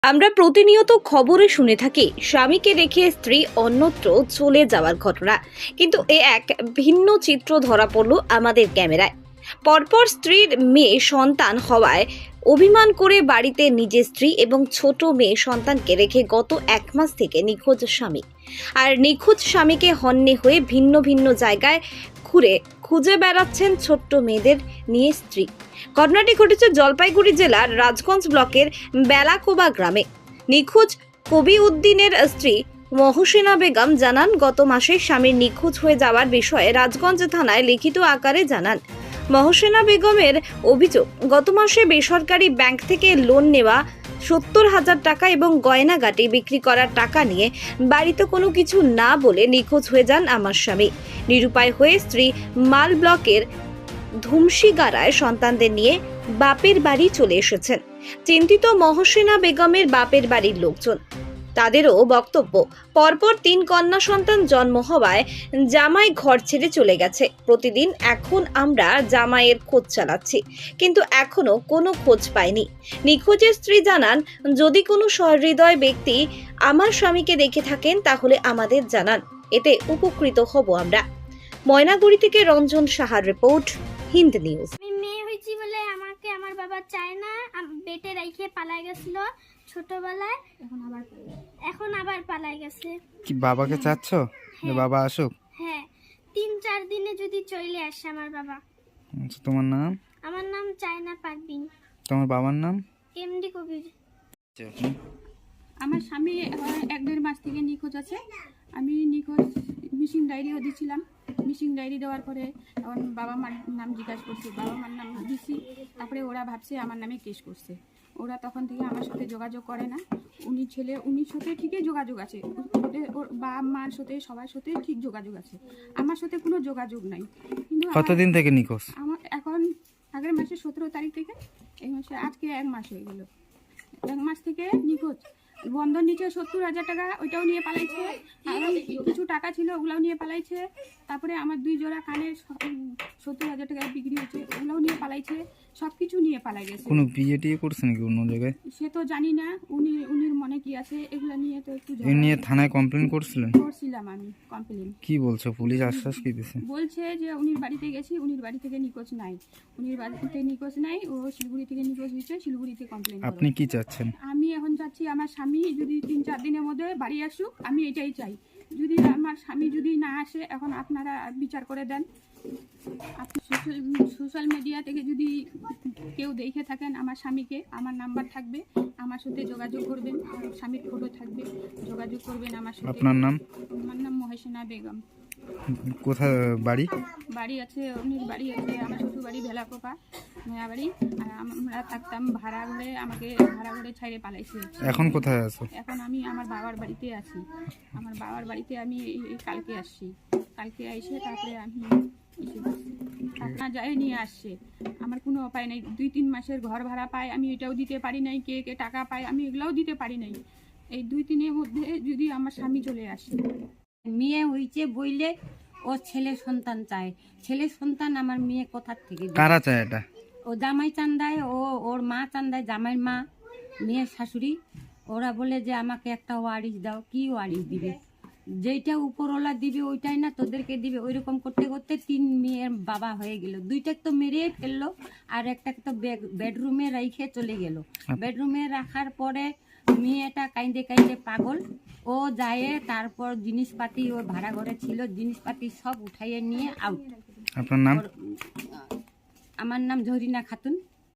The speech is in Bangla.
আমরা প্রতিনিয়ত খবরে শুনে থাকি স্বামীকে রেখে স্ত্রী অন্যত্র চলে যাওয়ার ঘটনা, কিন্তু এক ভিন্ন চিত্র ধরা পড়ল আমাদের ক্যামেরায়। পরপর স্ত্রীর মেয়ে সন্তান হওয়ায় অভিমান করে বাড়িতে নিজের স্ত্রী এবং ছোট মেয়ে সন্তানকে রেখে গত 1 মাস থেকে নিখোঁজ স্বামী। আর নিখোঁজ স্বামীকে হন্যে হয়ে ভিন্ন ভিন্ন জায়গায় ঘুরে খুঁজে বেড়াচ্ছেন ছোট্ট মেয়েদের নিয়ে স্ত্রী। ঘটনাটি ঘটেছে জলপাইগুড়ি জেলার রাজগঞ্জ ব্লকের বেলাকোবা গ্রামে। নিখোঁজ কবি উদ্দিনের স্ত্রী মহসিনা বেগম জানান, গত মাসে স্বামীর নিখোঁজ হয়ে যাওয়ার বিষয়ে রাজগঞ্জ থানায় লিখিত আকারে জানান। মহসিনা বেগমের অভিযোগ, গত মাসে বেসরকারি ব্যাংক থেকে লোন নেওয়া 70,000 টাকা এবং গয়নাগাটি বিক্রি করার টাকা নিয়ে বাড়িতে কোনো কিছু না বলে নিখোঁজ হয়ে যান আমার স্বামী। নিরুপায় হয়ে স্ত্রী মাল ব্লকের ধুমশিগারায় সন্তানদের নিয়ে বাপের বাড়ি চলে এসেছেন। চিন্তিত মহসিনা বেগমের বাপের বাড়ির লোকজন। তাদেরও বক্তব্য, পরপর 3 কন্যা সন্তান জন্ম হওয়ায় জামাই ঘর ছেড়ে চলে গেছে। প্রতিদিন এখন আমরা জামাইয়ের খোঁজ চালাচ্ছি, কিন্তু এখনো কোনো খোঁজ পাইনি। নিখোঁজের স্ত্রী জানান, যদি কোনো সহৃদয় ব্যক্তি আমার স্বামীকে দেখে থাকেন তাহলে আমাদের জানান, এতে উপকৃত হব আমরা। ময়নাগুড়ি থেকে রঞ্জন সাহার রিপোর্ট, হিন্দ নিউজ। আমি মেয়ে হয়েছি বলে আমাকে আমার বাবা চায় না, পেটে রেখে পালাই গেছিল ছোটবেলায়, এখন আবার পালাই গেছে। কি বাবাকে চাচ্ছ যে হ্যাঁ। বাবা আসুক? হ্যাঁ, 3-4 দিনে যদি চলে আসে আমার বাবা। আচ্ছা, তোমার নাম? আমার নাম চায়না পারবিন। তোমার বাবার নাম? এমডি কবির। আমার স্বামী 1-1.5 মাস থেকে নিখোঁজ আছে। আমি নিখোঁজ মিসিং ডায়েরিও দিয়েছিলাম। মিসিং ডায়েরি দেওয়ার পরে এখন বাবা মার নাম জিজ্ঞাসা করছে, বাবা মার নাম দিছি। তারপরে ওরা ভাবছে আমার নামে কেস করছে। ওরা তখন থেকে আমার সাথে যোগাযোগ করে না। উনির সাথে ঠিকই যোগাযোগ আছে, ওর বাবা মার সাথে সবার সাথে ঠিক যোগাযোগ আছে, আমার সাথে কোনো যোগাযোগ নাই। কিন্তু কতদিন থেকে নিখোঁজ? আমার এখন আগের মাসে 17 তারিখ থেকে এই মাসে আজকে 1 মাস হয়ে গেল। 1 মাস থেকে নিখোঁজ। বন্ধন নিচে 70,000 টাকা, ওইটাও নিয়ে পালাইছে। আর কিছু টাকা ছিল, ওগুলাও নিয়ে পালাইছে। তারপরে আমার 2 জোড়া কানের 70,000 টাকা বিক্রি হয়েছে, ওগুলাও নিয়ে পালাইছে। সব কিছু নিয়ে পালাই গেছে। কোনো বিয়ে টিয়ে করছে নাকি অন্য জায়গায়? সে তো জানি না, উনির মনে কি আছে এগুলা নিয়ে তো একটু এই নিয়ে থানায় কমপ্লেন করছিলেন? করছিলাম আমি কমপ্লেন। কি বলছো, পুলিশ আশ্বাস কি দিছে? বলছে যে উনির বাড়িতে গেছি, উনির বাড়ি থেকে নিখোঁজ নাই, উনির বাড়িতে নিখোঁজ নাই, ও শিলিগুড়ি থেকে নিখোঁজ হয়েছে, শিলিগুড়িতে কমপ্লেন। আপনি কি চাচ্ছেন? আমি এখন চাচ্ছি আমার স্বামী যদি 3-4 দিনের মধ্যে বাড়ি আসুক, আমি এটাই চাই। যদি আমার স্বামী যদি না আসে, এখন আপনারা বিচার করে দেন। আপনি সোশ্যাল মিডিয়া থেকে যদি কেউ দেখে থাকেন আমার স্বামীকে, আমার নাম্বার থাকবে, আমার সাথে যোগাযোগ করবেন। আমার স্বামীর ফটো থাকবে, যোগাযোগ করবেন আমার সাথে। আপনার নাম? আমার নাম মহসিনা বেগম। কোথায় বাড়ি? বাড়ি আছে, উনির বাড়ি আছে, আমার শ্বশুর বাড়ি ভেলাকোপা নয়া বাড়ি। আর আমরা থাকতাম ভাড়া ঘরে, আমাকে ভাড়া ঘরে ছাইড়ে পালাইছে। এখন কোথায় আছো? এখন আমি আমার বাবার বাড়িতে আছি। আমার বাবার বাড়িতে আমি এই কালকে আসছি। কালকে এসে তারপরে আমি আপনার যাই নিয়ে আসছে। আমার কোনো উপায় নেই। 2-3 মাসের ঘর ভাড়া পাই, আমি এটাও দিতে পারি নাই। কে কে টাকা পায়, আমি এগুলোও দিতে পারি নাই। এই 2-3 মধ্যে যদি আমার স্বামী চলে আসে। মেয়ে হইছে বইলে ও ছেলে সন্তান চায়। ছেলে সন্তান আমার মেয়ে কোথার থেকে দিবে? কারা চায় এটা? ও জামাই চান্দায়, ওর মা চান্দায়, জামাইয়ের মা, মেয়ের শাশুড়ি। ওরা বলে যে আমাকে একটা ওয়ারিশ দাও। কি ওয়ারিশ দিবে? যেইটা উপরওয়ালা দিবে ওইটাই না তোদেরকে দিবে। ওইরকম করতে করতে 3 মেয়ের বাবা হয়ে গেল। 2টা তো মেরে ফেললো, আর একটা তো বেডরুমে রেখে চলে গেল। বেডরুমে রাখার পরে মেয়েটা কাইন্দে কাইন্দে পাগল। ও যায়, তারপর জিনিসপাতি, ওর ভাড়া ঘরে ছিল, জিনিসপাতি সব উঠাইয়ে নিয়ে আউট। আপনার নাম? আমার নাম জহরিনা খাতুন।